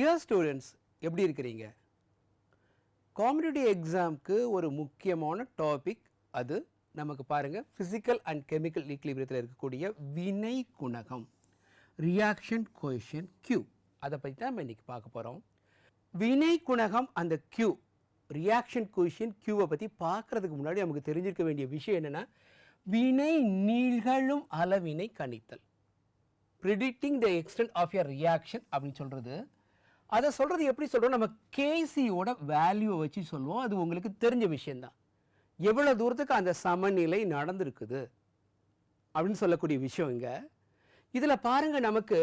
Dear students, எப்படி இருக்கிறீங்க? Competitive எக்ஸாமுக்கு ஒரு முக்கியமான டாபிக் அது நமக்கு பாருங்கள், ஃபிசிக்கல் அண்ட் கெமிக்கல் ஈக்லிபிரியத்தில் இருக்கக்கூடிய வினை குணகம், ரியாக்ஷன் கோஎஃபிஷியன்ட் Q. அதை பற்றி தான் நம்ம இன்றைக்கி பார்க்க போகிறோம். வினை குணகம் அந்த Q, ரியாக்ஷன் கோஎஃபிஷியன்ட் Qவை பற்றி பார்க்குறதுக்கு முன்னாடி நமக்கு தெரிஞ்சிருக்க வேண்டிய விஷயம் என்னென்னா, வினை நிகழும் அளவினை கணித்தல், predicting the extent of your reaction அப்படின்னு சொல்கிறது. அதை சொல்கிறது எப்படி சொல்கிறோம், நம்ம கேசியோட வேல்யூவை வச்சு சொல்லுவோம். அது உங்களுக்கு தெரிஞ்ச விஷயந்தான். எவ்வளோ தூரத்துக்கு அந்த சமநிலை நடந்திருக்குது அப்படின்னு சொல்லக்கூடிய விஷயம் இங்கே. இதில் பாருங்கள், நமக்கு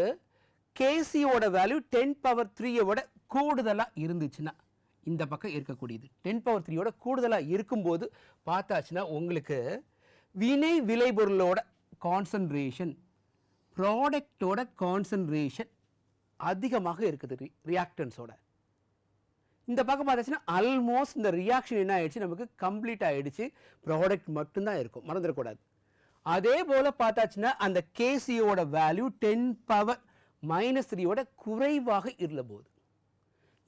கேசியோட வேல்யூ 10⁻³ விட கூடுதலாக இருந்துச்சுன்னா, இந்த பக்கம் இருக்கக்கூடியது 10⁻³ கூடுதலாக இருக்கும்போது பார்த்தாச்சுன்னா உங்களுக்கு வினை விளைபொருளோட கான்சன்ட்ரேஷன், ப்ராடக்டோட கான்சன்ட்ரேஷன் அதிகமாக இருக்குது ரியாக்டன்ஸோட. இந்த பக்கம் பார்த்தாச்சுன்னா ஆல்மோஸ்ட் இந்த ரியாக்ஷன் என்ன ஆயிடுச்சு, நமக்கு கம்ப்ளீட் ஆகிடுச்சு, ப்ராடக்ட் மட்டும்தான் இருக்கும், மறந்துடக்கூடாது. அதே போல் பார்த்தாச்சுன்னா அந்த கேசியோட வேல்யூ 10⁻³ குறைவாக இருந்த போது,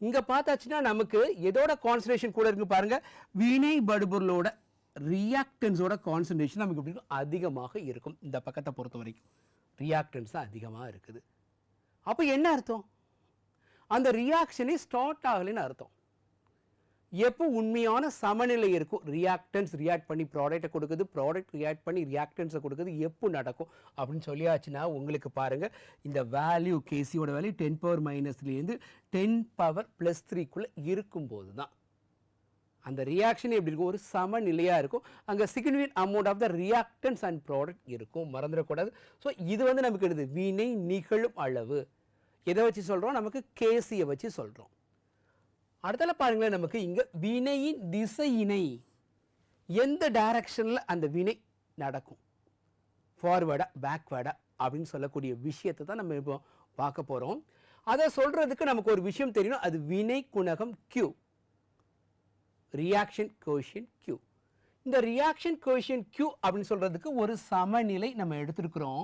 இங்கே பார்த்தாச்சுன்னா நமக்கு எதோட கான்சன்ட்ரேஷன் கூட இருக்கு பாருங்கள், வினை படுபொருளோட ரியாக்டன்ஸோட கான்சன்ட்ரேஷன் நமக்கு எப்படி இருக்கும், அதிகமாக இருக்கும். இந்த பக்கத்தை பொறுத்த வரைக்கும் ரியாக்டன்ஸ் தான் அதிகமாக இருக்குது. அப்போ என்ன அர்த்தம், அந்த ரியாக்ஷனே ஸ்டார்ட் ஆகலைன்னு அர்த்தம். எப்போ உண்மையான சமநிலை இருக்கும், ரியாக்டன்ஸ் ரியாக்ட் பண்ணி ப்ராடக்டை கொடுக்குது, ப்ராடக்ட் ரியாக்ட் பண்ணி ரியாக்டன்ஸை கொடுக்குது, எப்போ நடக்கும் அப்படின்னு சொல்லியாச்சுன்னா உங்களுக்கு பாருங்கள், இந்த வேல்யூ கேசியோட வேல்யூ 10⁻⁻3 10⁻+3 இருக்கும்போது தான் அந்த ரியாக்ஷன் எப்படி இருக்கும், ஒரு சமநிலையாக இருக்கும். அங்கே significant amount of the reactants and product இருக்கும், மறந்துடக்கூடாது. ஸோ இது வந்து நமக்கு எடுது வினை நிகழும் அளவு. எதை வச்சு சொல்கிறோம், நமக்கு கேசியை வச்சு சொல்கிறோம். அடுத்தல பாருங்களேன், நமக்கு இங்கே வினையின் திசையினை, எந்த டைரக்ஷனில் அந்த வினை நடக்கும், ஃபார்வேர்டா பேக்வேர்டா அப்படின்னு சொல்லக்கூடிய விஷயத்தை தான் நம்ம இப்போ பார்க்க போகிறோம். அதை சொல்கிறதுக்கு நமக்கு ஒரு விஷயம் தெரியணும், அது வினை குணகம் Q, ரியாக்ஷன் கோஎஃபிஷியன்ட் Q. இந்த ரியாக்ஷன் கோஎஃபிஷியன்ட் Q அப்படின்னு சொல்கிறதுக்கு ஒரு சமநிலை நம்ம எடுத்துருக்கிறோம்.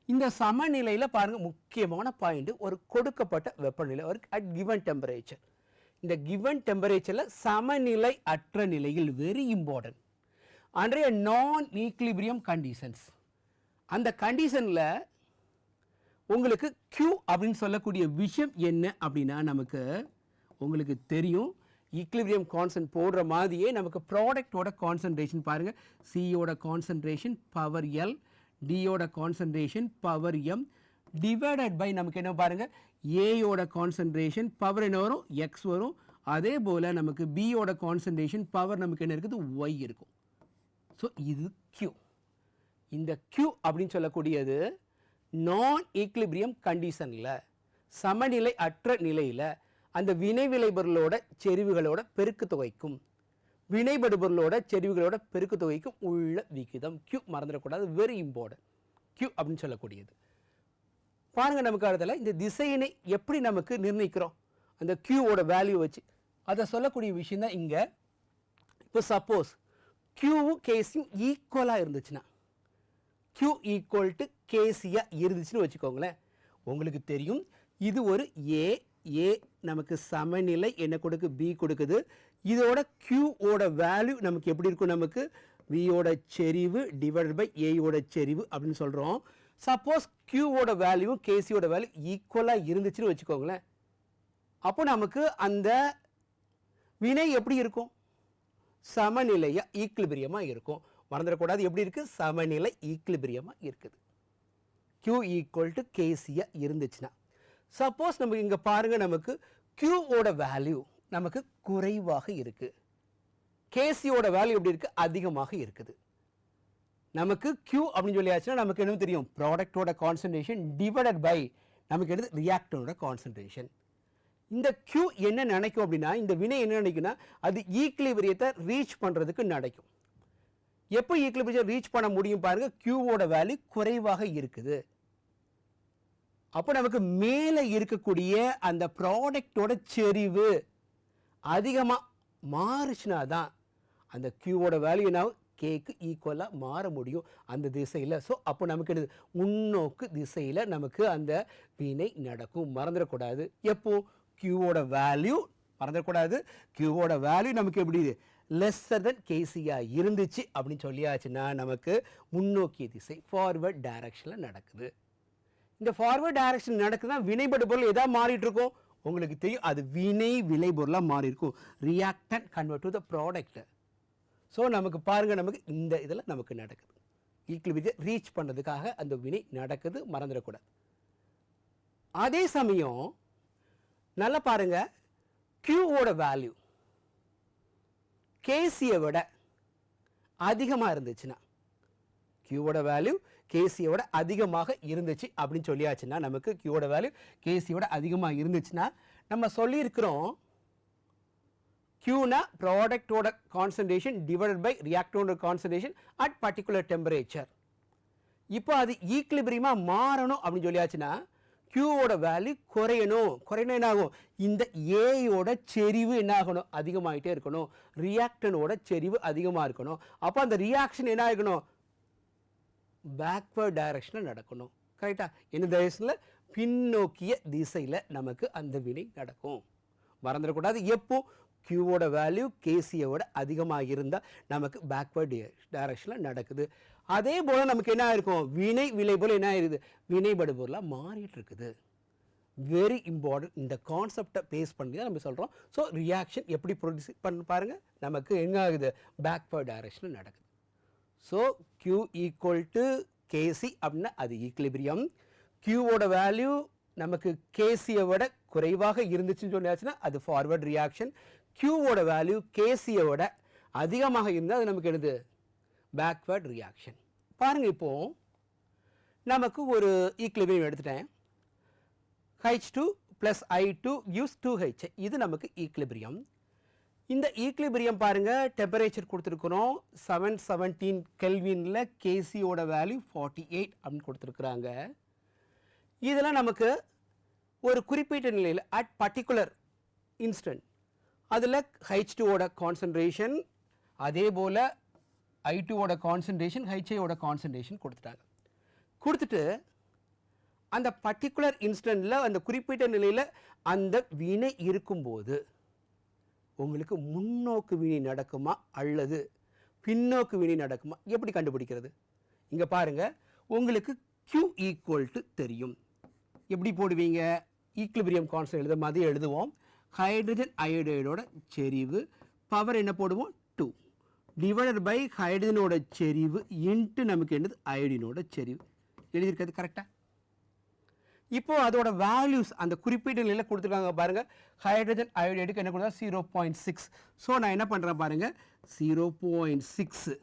இந்த சமநிலையில் பாருங்கள், முக்கியமான பாயிண்ட், ஒரு கொடுக்கப்பட்ட வெப்பநிலை, ஒரு அட் கிவன் டெம்பரேச்சர். இந்த கிவன் டெம்பரேச்சரில் சமநிலை அற்ற நிலையில், வெரி இம்பார்ட்டன்ட், அன்றைய நான் ஈக்லிபிரியம் கண்டிஷன்ஸ், அந்த கண்டிஷனில் உங்களுக்கு Q அப்படின்னு சொல்லக்கூடிய விஷயம் என்ன அப்படின்னா, நமக்கு உங்களுக்கு தெரியும், ஈக்லிபிரியம் கான்சன்ட் போடுற மாதிரியே நமக்கு ப்ராடக்டோட கான்சன்ட்ரேஷன் பாருங்கள், சியோட கான்சன்ட்ரேஷன் பவர் L, டியோட concentration power M divided by நமக்கு என்ன பாருங்கள், ஏயோட கான்சன்ட்ரேஷன் பவர் என்ன வரும், X வரும். அதே போல் நமக்கு பியோட கான்சன்ட்ரேஷன் பவர் நமக்கு என்ன இருக்குது, Y இருக்கும். ஸோ இது Q. இந்த Q அப்படின்னு சொல்லக்கூடியது நான் ஈக்லிபிரியம் கண்டிஷனில், சமநிலை அற்ற நிலையில் அந்த வினை விளைபொருளோட செறிவுகளோட பெருக்கு தொகைக்கும் வினைபடுபொருளோட செறிவுகளோட பெருக்கு தொகைக்கும் உள்ள விகிதம் Q, மறந்துடக்கூடாது, வெரி இம்பார்ட்டன்ட் Q அப்படின்னு சொல்லக்கூடியது. பாருங்கள், நமக்கு அதில் இந்த திசையினை எப்படி நமக்கு நிர்ணயிக்கிறோம், அந்த Qவோட வேல்யூ வச்சு அதை சொல்லக்கூடிய விஷயம் தான் இங்கே. இப்போ சப்போஸ் Qவும் கேசியும் ஈக்குவலாக இருந்துச்சுன்னா, Q ஈக்குவல் டு கேசியாக இருந்துச்சுன்னு வச்சுக்கோங்களேன், உங்களுக்கு தெரியும் இது ஒரு ஏ நமக்கு சமநிலை என்ன கொடுக்கு, B கொடுக்குது. இதோட Qவோட வேல்யூ நமக்கு எப்படி இருக்கும், நமக்கு Vயோட செறிவு டிவைடட் பை ஏயோட செறிவு அப்படின்னு சொல்கிறோம். சப்போஸ் Qவோட வேல்யூவும் கேசியோட வேல்யூ ஈக்குவலாக இருந்துச்சுன்னு வச்சுக்கோங்களேன், அப்போ நமக்கு அந்த வினை எப்படி இருக்கும், சமநிலையாக ஈக்லிபிரியமாக இருக்கும். மறந்துடக்கூடாது, எப்படி இருக்குது, சமநிலை ஈக்லிபிரியமாக இருக்குது. Q ஈக்குவல் டு கேசியாக இருந்துச்சுன்னா. சப்போஸ் நம்ம இங்கே பாருங்கள், நமக்கு Qவோட வேல்யூ நமக்கு குறைவாக இருக்குது, கேசியோட வேல்யூ எப்படி இருக்குது, அதிகமாக இருக்குது. நமக்கு Q அப்படின்னு சொல்லியாச்சுன்னா நமக்கு என்ன தெரியும், ப்ராடக்டோட கான்சன்ட்ரேஷன் டிவைடட் பை நமக்கு எடுத்து ரியாக்டரோட கான்சன்ட்ரேஷன். இந்த Q என்ன நினைக்கும் அப்படின்னா, இந்த வினை என்ன நினைக்குன்னா, அது ஈக்லிபிரியத்தை ரீச் பண்ணுறதுக்கு நினைக்கும். எப்போ ஈக்லிபிரியத்தை ரீச் பண்ண முடியும் பாருங்கள், Qவோட வேல்யூ குறைவாக இருக்குது. அப்போ நமக்கு மேலே இருக்கக்கூடிய அந்த ப்ராடக்டோட செறிவு அதிகமாக மாறுச்சுனா தான் அந்த Qவோட வேல்யூ என்ன கேக்கு ஈக்குவலாக மாற முடியும் அந்த திசையில். ஸோ அப்போ நமக்கு என்ன, முன்னோக்கு திசையில் நமக்கு அந்த வினை நடக்கும். மறந்துடக்கூடாது. எப்போ கியூவோட வேல்யூ மறந்துடக்கூடாது, கியூவோட வேல்யூ நமக்கு எப்படி இது லெஸ்ஸர் தென் கேசியா இருந்துச்சு அப்படின்னு சொல்லியாச்சுன்னா நமக்கு முன்னோக்கிய திசை ஃபார்வர்ட் டைரக்ஷனில் நடக்குது. இந்த ஃபார்வர்ட் டைரக்ஷன் நடக்குதுன்னா வினைபடு பொருள் எதா மாறிட்டு இருக்கும் உங்களுக்கு தெரியும், அது வினை விளைபொருளாக மாறி இருக்கும். Reactant convert to the product. So நமக்கு பாருங்க, நமக்கு இந்த இதில் நமக்கு நடக்குது ஈக்குலிபிரியம் ரீச் பண்ணுறதுக்காக அந்த வினை நடக்குது, மறந்துடக்கூடாது. அதே சமயம் நல்லா பாருங்க, கியூவோட வேல்யூ கேசியை விட அதிகமாக இருந்துச்சுன்னா, கியூவோட வேல்யூ கேசியோட அதிகமாக இருந்துச்சு அப்படின்னு சொல்லியாச்சுன்னா நமக்கு கியூவோட வேல்யூ கேசியோட அதிகமாக இருந்துச்சுன்னா நம்ம சொல்லியிருக்கிறோம் கியூனா ப்ராடக்டோட கான்சன்ட்ரேஷன் டிவைடட் பை ரியாக்டோட கான்சன்ட்ரேஷன் அட் பர்டிகுலர் டெம்பரேச்சர். இப்போ அது ஈக்குலிபிரியமாக மாறணும் அப்படின்னு சொல்லியாச்சுன்னா கியூவோட வேல்யூ குறையணும். குறையணும் என்ன ஆகும், இந்த ஏயோட செறிவு என்ன ஆகணும், அதிகமாகிட்டே இருக்கணும். ரியாக்டனோட செறிவு அதிகமாக இருக்கணும். அப்போ அந்த ரியாக்ஷன் என்ன ஆகணும், பேக்வர்ட் டைரக்ஷனில் நடக்கணும். கரெக்டா? என்ன டைரக்ஷனில், பின்னோக்கிய திசையில் நமக்கு அந்த வினை நடக்கும். மறந்துடக்கூடாது, எப்போ கியூவோட வேல்யூ கேசியோட அதிகமாக இருந்தால் நமக்கு பேக்வர்ட் டைரக்ஷனில் நடக்குது. அதே போல் நமக்கு என்ன இருக்கும், வினை விளை போல் என்ன ஆயிருது, வினைபடு பொருளாக மாறிட்டு இருக்குது. Very important. இந்த கான்செப்டை பேஸ் பண்ணி தான் நம்ம சொல்கிறோம். ஸோ ரியாக்ஷன் எப்படி ப்ரொடியூஸ் பண்ண பாருங்கள், நமக்கு என்ன ஆகுது, பேக்வர்ட் டைரக்ஷனில் நடக்குது. So Q equal to KC அப்படின்னா அது ஈக்குலிபிரியம். கியூவோட வேல்யூ நமக்கு கேசியை விட குறைவாக இருந்துச்சுன்னு சொன்னாச்சுன்னா அது ஃபார்வர்ட் ரியாக்ஷன். கியூவோட வேல்யூ கேசியை விட அதிகமாக இருந்தால் அது நமக்கு என்னது, பேக்வர்ட் ரியாக்ஷன். பாருங்கள், இப்போ நமக்கு ஒரு ஈக்குலிபிரியம் எடுத்துட்டேன். H2 + I2 gives 2H. இது நமக்கு ஈக்குலிபிரியம். இந்த ஈக்குலிபிரியம் பாருங்க, டெம்பரேச்சர் கொடுத்துருக்குறோம் 717 கெல்வினில், கேசியோட வேல்யூ 48 அப்படின்னு கொடுத்துருக்குறாங்க. இதில் நமக்கு ஒரு குறிப்பிட்ட நிலையில் அட் பர்டிகுலர் இன்ஸ்டன்ட் அதில் H2ஓட கான்சன்ட்ரேஷன் அதே போல் I2ஓட கான்சன்ட்ரேஷன் HIயோட கான்சன்ட்ரேஷன் கொடுத்துட்டாங்க. கொடுத்துட்டு அந்த பர்டிகுலர் இன்ஸ்டன்ட்டில் அந்த குறிப்பிட்ட நிலையில் அந்த வினை இருக்கும்போது உங்களுக்கு முன்னோக்கு வினை நடக்குமா அல்லது பின்னோக்கு வினை நடக்குமா எப்படி கண்டுபிடிக்கிறது? இங்கே பாருங்கள், உங்களுக்கு Q ஈக்குவல் டு தெரியும். எப்படி போடுவீங்க, ஈக்குலிபிரியம் கான்ஸ்டன்ட் எழுத மாதிரி எழுதுவோம். ஹைட்ரஜன் அயோடைடோட செறிவு பவர் என்ன போடுவோம், 2 டிவைடட் பை ஹைட்ரஜனோட செறிவு இன்ட்டு நமக்கு என்னது அயோடினோட செறிவு. எழுதியிருக்கிறது கரெக்டாக? இப்போ அதோட வேல்யூஸ் அந்த குறிப்பிட்ட நிலையில் கொடுத்துருக்காங்க பாருங்கள். ஹைட்ரஜன் அயோடைடுக்கு என்ன கொடுத்தா 0.6. ஸோ நான் என்ன பண்ணுறேன் பாருங்கள், 0.6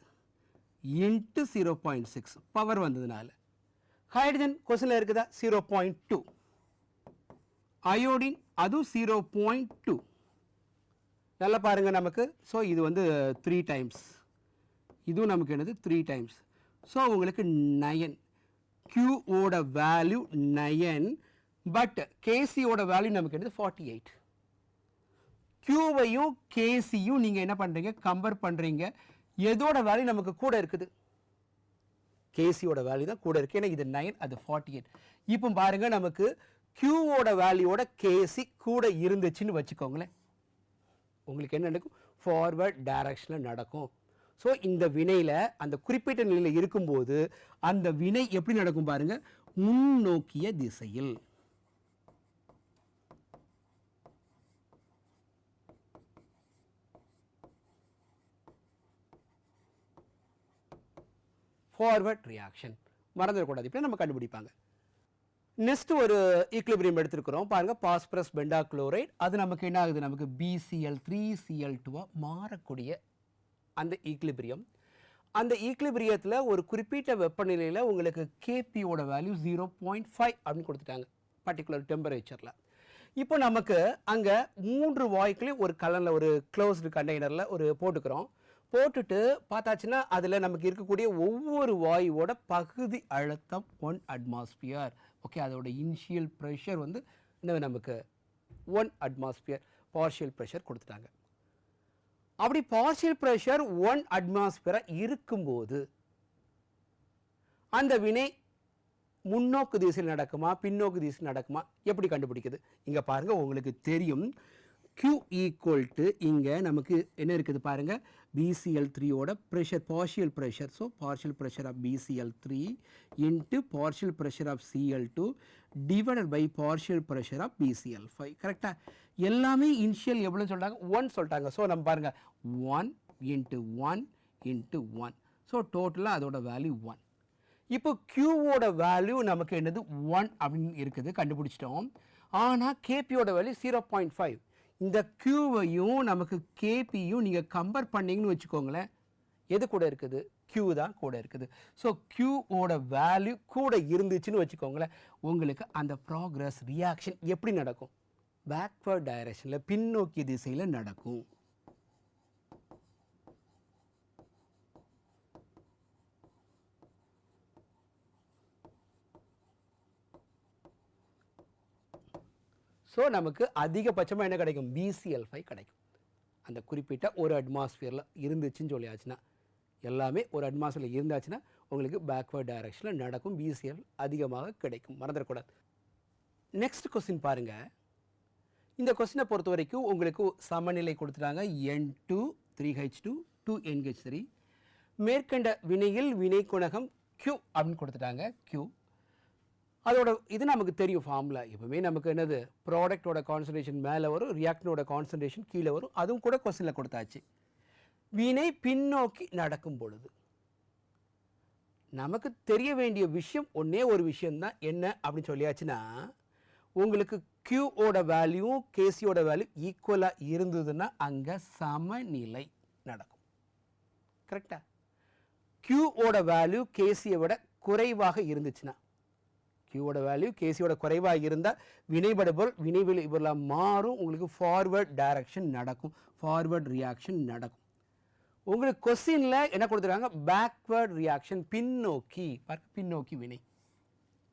இன்ட்டு 0.6 பவர் வந்ததுனால ஹைட்ரஜன் கொஸ்டினில் இருக்குதா 0.2, அயோடின் அதுவும் 0.2. நல்லா பாருங்கள் நமக்கு. ஸோ இது வந்து 3 டைம்ஸ், இதுவும் நமக்கு என்னது 3 டைம்ஸ். ஸோ உங்களுக்கு 9. Qவோட வேல்யூ 9, பட் கேசியோட வேல்யூ நமக்கு என்னது 48. Qவையும் கேசியும் நீங்கள் என்ன பண்ணுறீங்க, கம்பேர் பண்ணுறீங்க. எதோட வேல்யூ நமக்கு கூட இருக்குது, கேசியோட வேல்யூ தான் கூட இருக்குது. ஏன்னா இது 9, அது 48. இப்போ பாருங்கள், நமக்கு Qவோட வேல்யூவோட கேசி கூட இருந்துச்சுன்னு வச்சுக்கோங்களேன், உங்களுக்கு என்ன நடக்கும், ஃபார்வர்ட் டைரக்ஷனில் நடக்கும். ஸோ இந்த வினையில் அந்த குறிப்பிட்ட நிலையில் இருக்கும்போது அந்த வினை எப்படி நடக்கும் பாருங்க, முன்னோக்கிய திசையில். ஃபார்வர்ட் ரியாக்ஷன் மறந்துடக்கூடாது. இப்படி நம்ம கண்டுபிடிப்பாங்க. நெக்ஸ்ட் ஒரு ஈக்குலிபிரியம் எடுத்துருக்கிறோம் பாருங்க, பாஸ்பரஸ் பெண்டாக்ளோரைட். அது நமக்கு என்ன ஆகுது, நமக்கு BCl3Cl2 மாறக்கூடிய அந்த ஈக்குலிபிரியம். அந்த ஈக்குலிபிரியத்தில் ஒரு குறிப்பிட்ட வெப்பநிலையில் உங்களுக்கு கேபியோட வேல்யூ 0.5 அப்படின்னு கொடுத்துட்டாங்க பர்டிகுலர் டெம்பரேச்சரில். இப்போ நமக்கு அங்கே 3 வாயுக்களையும் ஒரு கலனில் ஒரு க்ளோஸ்டு கண்டெய்னரில் ஒரு போட்டுக்கிறோம். போட்டுட்டு பார்த்தாச்சுன்னா அதில் நமக்கு இருக்கக்கூடிய ஒவ்வொரு வாயுவோட பகுதி அழுத்தம் 1 அட்மாஸ்பியர். ஓகே, அதோட இனிஷியல் ப்ரெஷர் வந்து இன்னும் நமக்கு 1 அட்மாஸ்பியர் பார்ஷியல் ப்ரெஷர் கொடுத்துட்டாங்க. அப்படி பார்ஷியல் ப்ரெஷர் 1 அட்மாஸ்பியராக இருக்கும்போது அந்த வினை முன்னோக்கு திசையில் நடக்குமா பின்னோக்கு திசையில் நடக்குமா எப்படி கண்டுபிடிக்குது? இங்கே பாருங்கள், உங்களுக்கு தெரியும் Q ஈக்குவல் டு இங்கே நமக்கு என்ன இருக்குது பாருங்கள், BCl3ஓட pressure partial pressure. So partial pressure of BCl3 into partial pressure of Cl2 divided by partial pressure of BCl5. கரெக்டாக? எல்லாமே இனிஷியல் எவ்வளோன்னு சொல்லிட்டாங்க? 1 சொல்லிட்டாங்க. ஸோ நம்ம பாருங்கள் 1 இன்ட்டு 1 இன்ட்டு 1. ஸோ டோட்டலாக அதோட வேல்யூ 1. இப்போ Qவோட வேல்யூ நமக்கு என்னது 1 அப்படின்னு இருக்குது, கண்டுபிடிச்சிட்டோம். ஆனால் கேபியோட வேல்யூ 0.5. இந்த Qவையும் நமக்கு கேபியும் நீங்கள் கம்பேர் பண்ணிங்கன்னு வச்சுக்கோங்களேன், எது கூட இருக்குது? Q தான் கூட இருக்குது. ஸோ Qவோட வேல்யூ கூட இருந்துச்சுன்னு வச்சுக்கோங்களேன், உங்களுக்கு அந்த ப்ராக்ரஸ் ரியாக்ஷன் எப்படி நடக்கும்? பேக்வர்ட் டைரக்ஷனில், பின்னோக்கி திசையில் நடக்கும். ஸோ நமக்கு அதிகபட்சமாக என்ன கிடைக்கும்? BCl5 கிடைக்கும். அந்த குறிப்பிட்ட ஒரு அட்மாஸ்பியரில் இருந்துச்சுன்னு சொல்லியாச்சுன்னா, எல்லாமே ஒரு அட்மாஸ்பியரில் இருந்தாச்சுன்னா உங்களுக்கு பேக்வர்ட் டைரக்ஷனில் நடக்கும், BCl அதிகமாக கிடைக்கும். மறந்துடக்கூடாது. நெக்ஸ்ட் கொஸ்டின் பாருங்கள். இந்த கொஸ்டினை பொறுத்த வரைக்கும் உங்களுக்கு சமநிலை கொடுத்துட்டாங்க. N2 3H2 2NH3. மேற்கண்ட வினையில் வினை குணகம் Q அப்படின்னு கொடுத்துட்டாங்க. Q அதோட இது நமக்கு தெரியும் ஃபார்முலா. எப்பவுமே நமக்கு என்னது, ப்ராடக்டோட கான்சன்ட்ரேஷன் மேலே வரும், ரியாக்டனோட கான்சன்ட்ரேஷன் கீழே வரும். அதுவும் கூட கொஸ்டினில் கொடுத்தாச்சு. வினை பின்னோக்கி நடக்கும் பொழுது நமக்கு தெரிய வேண்டிய விஷயம் ஒன்றே ஒரு விஷயம்தான். என்ன அப்படின்னு சொல்லியாச்சுன்னா, உங்களுக்கு Qவோட வேல்யூ கேசியோட வேல்யூ ஈக்குவலாக இருந்ததுன்னா அங்கே சமநிலை நடக்கும். கரெக்டாக? Qவோட வேல்யூ கேசியை விட குறைவாக இருந்துச்சுன்னா, Qவோட வேல்யூ கேசியோட குறைவாக இருந்தால் வினைபடுபொருள் வினைவிளைபொருளாக மாறும். உங்களுக்கு ஃபார்வர்ட் டைரக்ஷன் நடக்கும், ஃபார்வர்ட் ரியாக்ஷன் நடக்கும். உங்களுக்கு கொஸ்டினில் என்ன கொடுத்துருக்காங்க? பேக்வேர்ட் ரியாக்ஷன், பின்னோக்கி. பின்னோக்கி வினை.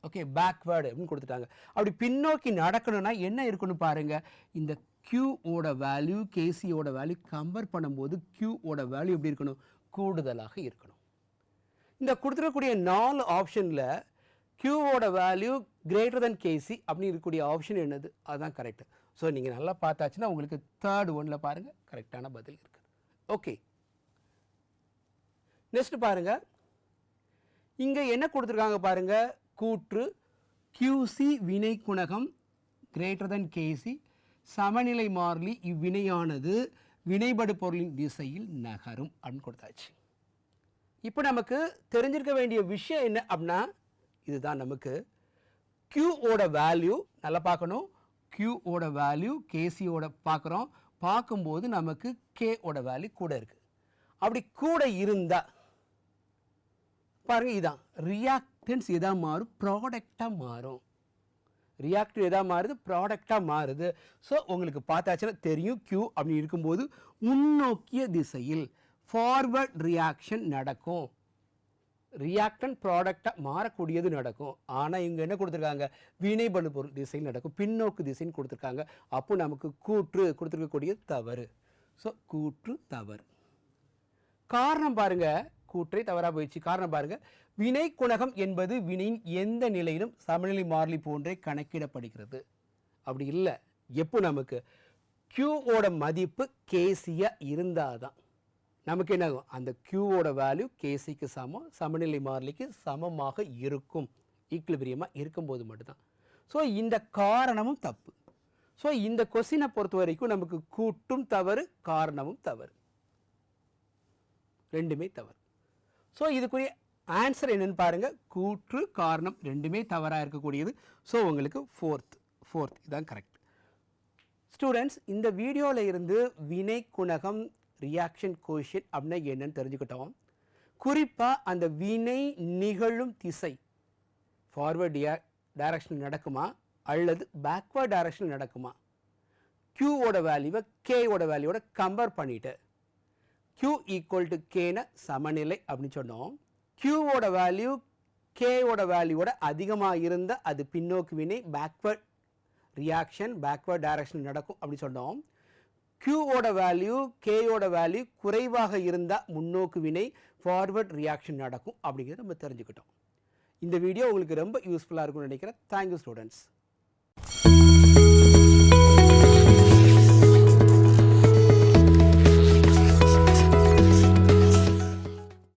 ஓகே, பேக்வேர்டு அப்படின்னு கொடுத்துட்டாங்க. அப்படி பின்னோக்கி நடக்கணும்னா என்ன இருக்குன்னு பாருங்கள். இந்த Qவோட வேல்யூ கேசியோட வேல்யூ கம்பேர் பண்ணும்போது Qவோட வேல்யூ எப்படி இருக்கணும்? கூடுதலாக இருக்கணும். இந்த கொடுத்துருக்கக்கூடிய 4 ஆப்ஷனில் Qவோட வேல்யூ கிரேட்டர் தென் கேசி அப்படின்னு இருக்கக்கூடிய ஆப்ஷன் என்னது? அதுதான் கரெக்டு. ஸோ நீங்கள் நல்லா பார்த்தாச்சுன்னா உங்களுக்கு தேர்ட் ஒன்னில் பாருங்கள், கரெக்டான பதில் இருக்குது. ஓகே, நெக்ஸ்ட் பாருங்கள். இங்கே என்ன கொடுத்துருக்காங்க பாருங்கள், கூற்று QC வினை குணகம் கிரேட்டர் தென் கேசி, சமநிலை மாறிலி இவ்வினையானது வினைபடு பொருளின் திசையில் நகரும் அப்படின்னு கொடுத்தாச்சு. இப்போ நமக்கு தெரிஞ்சிருக்க வேண்டிய விஷயம் என்ன அப்படின்னா, இதுதான் நமக்கு Qவோட வேல்யூ நல்லா பார்க்கணும். Qவோட வேல்யூ கேசியோட பார்க்குறோம். பார்க்கும்போது நமக்கு Kவோட வேல்யூ கூட இருக்குது. அப்படி கூட இருந்தால் பாருங்கள், இதான் ரியாக்டன்ஸ் எதாக மாறும்? ப்ராடக்டாக மாறும். ரியாக்டிவ் எதாக மாறுது? ப்ராடக்டாக மாறுது. ஸோ உங்களுக்கு பார்த்தாச்சுன்னா தெரியும், Q அப்படி இருக்கும்போது முன்னோக்கிய திசையில் ஃபார்வர்ட் ரியாக்ஷன் நடக்கும். ரியாக்டன் ப்ராடக்டாக மாறக்கூடியது நடக்கும். ஆனால் இங்கே என்ன கொடுத்துருக்காங்க? வினைபடு பொருள் திசையில் நடக்கும், பின்னோக்கு திசைன்னு கொடுத்துருக்காங்க. அப்போ நமக்கு கூற்று கொடுத்துருக்கக்கூடிய தவறு. ஸோ கூற்று தவறு. காரணம் பாருங்கள், கூற்றே தவறாக போயிடுச்சு. காரணம் பாருங்கள், வினை குணகம் என்பது வினையின் எந்த நிலையிலும் சமநிலை மாறிலி போன்றே கணக்கிடப்படுகிறது. அப்படி இல்லை. எப்போ நமக்கு Qவோட மதிப்பு கேசியாக இருந்தால் தான் நமக்கு என்ன ஆகும்? அந்த Qவோட வேல்யூ கேசிக்கு சமம், சமநிலை மாறிலிக்கு சமமாக இருக்கும், ஈக்குலிபிரியமாக இருக்கும்போது மட்டும்தான். ஸோ இந்த காரணமும் தப்பு. ஸோ இந்த கொஸ்டினை பொறுத்த வரைக்கும் நமக்கு கூட்டும் தவறு, காரணமும் தவறு, ரெண்டுமே தவறு. ஸோ இதுக்குரிய ஆன்சர் என்னன்னு பாருங்கள். கூற்று காரணம் ரெண்டுமே தவறாக இருக்கக்கூடியது. ஸோ உங்களுக்கு ஃபோர்த் இதுதான் கரெக்ட். ஸ்டூடெண்ட்ஸ், இந்த வீடியோவில் இருந்து வினை குணகம் ரியாக்ஷன் கோஷியன்ட் அப்படின்னா என்னன்னு தெரிஞ்சுக்கிட்டோம். குறிப்பாக அந்த வினை நிகழும் திசை ஃபார்வர்ட் டைரக்ஷன் நடக்குமா அல்லது பேக்வர்ட் டைரக்ஷன் நடக்குமா, Qவோட வேல்யூவை Kவோட வேல்யூவோட கம்பேர் பண்ணிட்டு Q ஈக்குவல் டு Kன சமநிலை அப்படின்னு சொன்னோம். Qவோட வேல்யூ Kவோட வேல்யூவோட அதிகமாக இருந்தால் அது பின்னோக்கு வினை, பேக்வர்ட் ரியாக்ஷன், பேக்வர்ட் டைரக்ஷன் நடக்கும் அப்படி சொன்னோம். Qவோட வேல்யூ Kயோட வேல்யூ குறைவாக இருந்தால் முன்னோக்கு வினை, ஃபார்வர்ட் ரியாக்ஷன் நடக்கும் அப்படிங்கிறத நம்ம தெரிஞ்சுக்கிட்டோம். இந்த வீடியோ உங்களுக்கு ரொம்ப யூஸ்ஃபுல்லாக இருக்கும்னு நினைக்கிறேன். Thank you students.